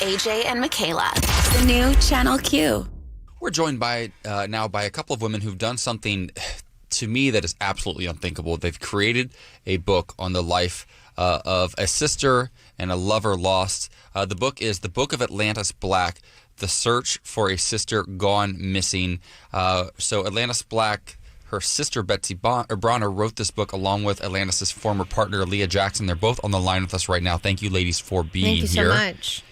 AJ and Mikalah, the new Channel Q. We're joined now by a couple of women who've done something to me that is absolutely unthinkable. They've created a book on the life of a sister and a lover lost. The book is The Book of Atlantis Black, The Search for a Sister Gone Missing. So Atlantis Black, her sister Betsy Bonner wrote this book along with Atlantis' former partner Leah Jackson. They're both on the line with us right now. Thank you, ladies, for being here. Thank you so much.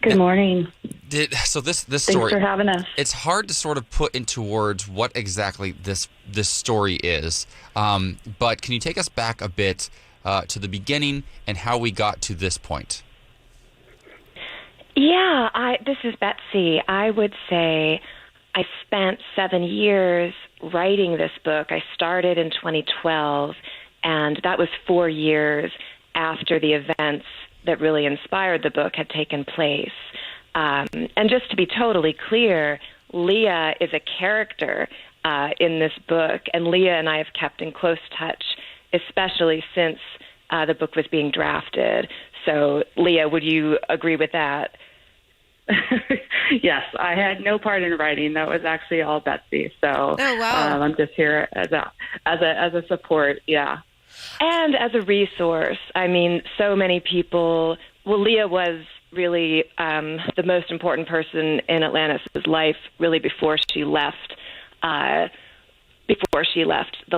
Good morning. This story. Thanks for having us. It's hard to sort of put into words what exactly this story is. But can you take us back a bit to the beginning and how we got to this point? Yeah, this is Betsy. I would say I spent 7 years writing this book. I started in 2012, and that was 4 years after the events that really inspired the book had taken place. And just to be totally clear, Leah is a character in this book, and Leah and I have kept in close touch, especially since the book was being drafted. So, Leah, would you agree with that? Yes, I had no part in writing. That was actually all Betsy. So, oh, wow. I'm just here as a support. Yeah. And as a resource. I mean, so many people, Leah was really the most important person in Atlantis' life really before she left the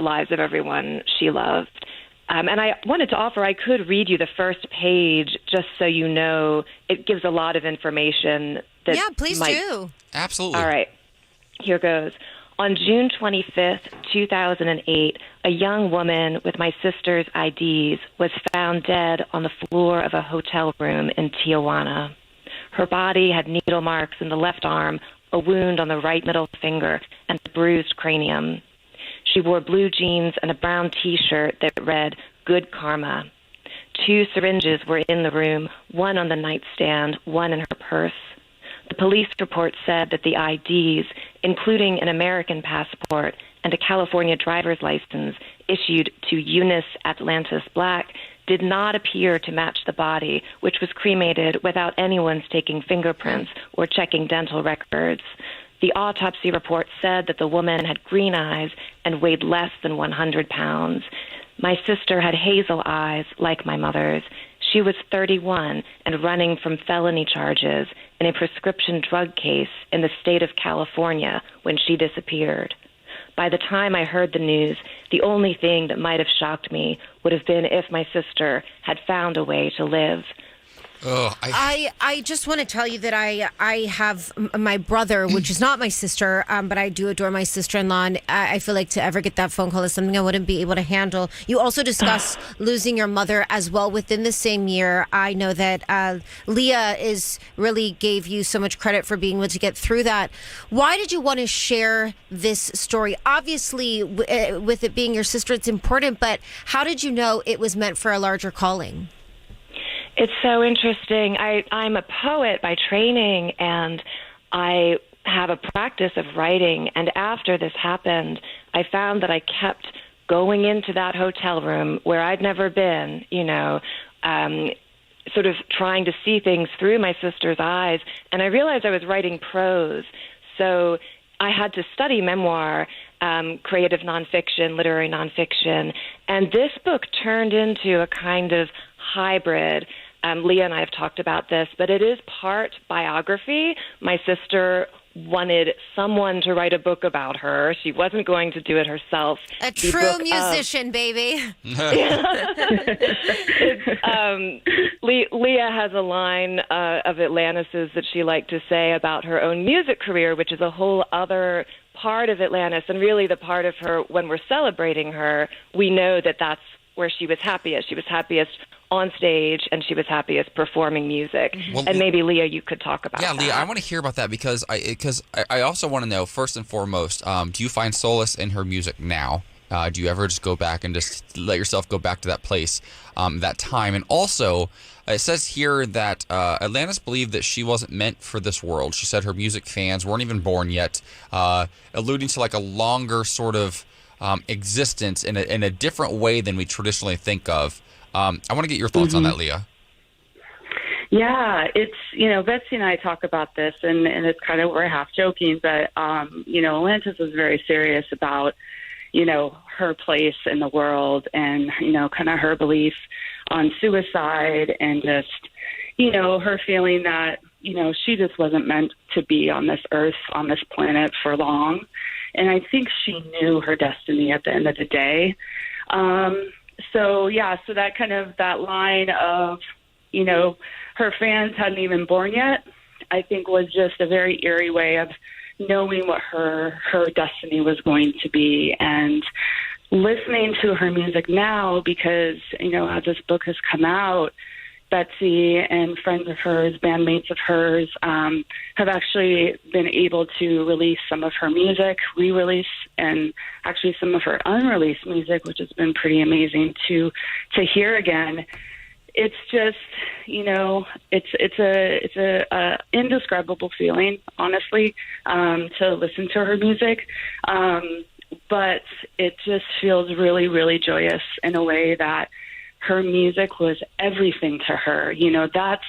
lives of everyone she loved. And I wanted to offer, I could read you the first page just so you know. It gives a lot of information. Yeah, please do. Absolutely. All right, here goes. On June 25th, 2008, a young woman with my sister's IDs was found dead on the floor of a hotel room in Tijuana. Her body had needle marks in the left arm, a wound on the right middle finger, and a bruised cranium. She wore blue jeans and a brown T-shirt that read, "Good Karma." 2 syringes were in the room, one on the nightstand, one in her purse. The police report said that the IDs, including an American passport and a California driver's license issued to Eunice Atlantis Black, did not appear to match the body, which was cremated without anyone's taking fingerprints or checking dental records. The autopsy report said that the woman had green eyes and weighed less than 100 pounds. My sister had hazel eyes, like my mother's. She was 31 and running from felony charges in a prescription drug case in the state of California when she disappeared. By the time I heard the news, the only thing that might have shocked me would have been if my sister had found a way to live. Oh, I just want to tell you that I have my brother, which is not my sister, but I do adore my sister-in-law, and I feel like to ever get that phone call is something I wouldn't be able to handle. You also discuss losing your mother as well within the same year. I know that Leah really gave you so much credit for being able to get through that. Why did you want to share this story? Obviously, with it being your sister, it's important, but how did you know it was meant for a larger calling? It's so interesting. I'm a poet by training, and I have a practice of writing. And after this happened, I found that I kept going into that hotel room where I'd never been, sort of trying to see things through my sister's eyes. And I realized I was writing prose. So I had to study memoir, creative nonfiction, literary nonfiction. And this book turned into a kind of hybrid. Leah and I have talked about this, but it is part biography. My sister wanted someone to write a book about her. She wasn't going to do it herself. A true musician, baby. Leah has a line of Atlantis' that she liked to say about her own music career, which is a whole other part of Atlantis, and really the part of her when we're celebrating her, we know that that's where she was happiest. She was happiest on stage, and she was happiest performing music. Well, and maybe, Leah, you could talk about that. Yeah, Leah, I want to hear about that because I also want to know, first and foremost, do you find solace in her music now? Do you ever just go back and just let yourself go back to that place, that time? And also, it says here that Atlantis believed that she wasn't meant for this world. She said her music fans weren't even born yet, alluding to like a longer sort of existence in a different way than we traditionally think of. I want to get your thoughts on that, Leah. Yeah, it's, Betsy and I talk about this, and it's kind of, we're half joking, but, Atlantis was very serious about, her place in the world and, kind of her belief on suicide and just, her feeling that, she just wasn't meant to be on this earth, on this planet for long. And I think she knew her destiny at the end of the day. So that kind of, that line of, her fans hadn't even born yet, I think was just a very eerie way of knowing what her destiny was going to be. And listening to her music now, because, as this book has come out, Betsy and friends of hers, bandmates of hers, have actually been able to release some of her music, re-release, and actually some of her unreleased music, which has been pretty amazing to hear again. It's just, it's a indescribable feeling, honestly, to listen to her music. But it just feels really, really joyous in a way that her music was everything to her. That's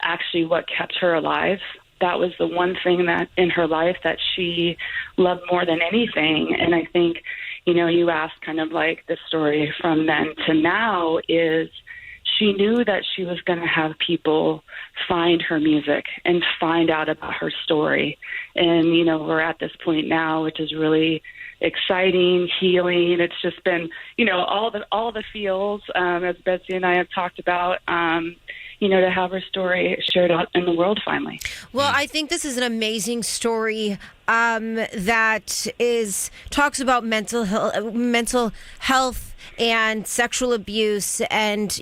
actually what kept her alive. That was the one thing that in her life that she loved more than anything. And I think, you asked kind of like the story from then to now is she knew that she was going to have people find her music and find out about her story. And, we're at this point now, which is really exciting, healing. It's just been, all the feels, as Betsy and I have talked about, to have her story shared out in the world finally. Well, I think this is an amazing story that talks about mental health and sexual abuse and,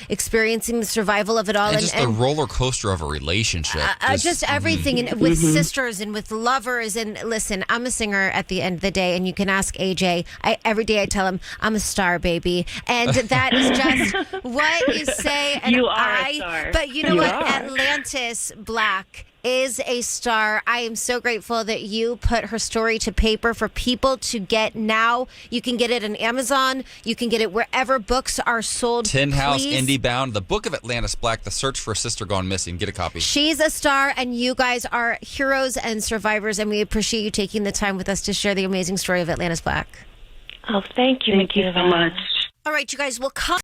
experiencing the survival of it all. And just the roller coaster of a relationship. Just everything and with sisters and with lovers. And listen, I'm a singer at the end of the day, and you can ask AJ. Every day I tell him, I'm a star, baby. And that is just what you say. And you are a star. But you know what? Atlantis Black is a star. I am so grateful that you put her story to paper for people to get now. You can get it on Amazon. You can get it wherever books are sold. Tin House, Please. Indie Bound, The Book of Atlantis Black, The Search for a Sister Gone Missing. Get a copy. She's a star, and you guys are heroes and survivors, and we appreciate you taking the time with us to share the amazing story of Atlantis Black. Oh, thank you, Thank you so much. All right, you guys, we'll come.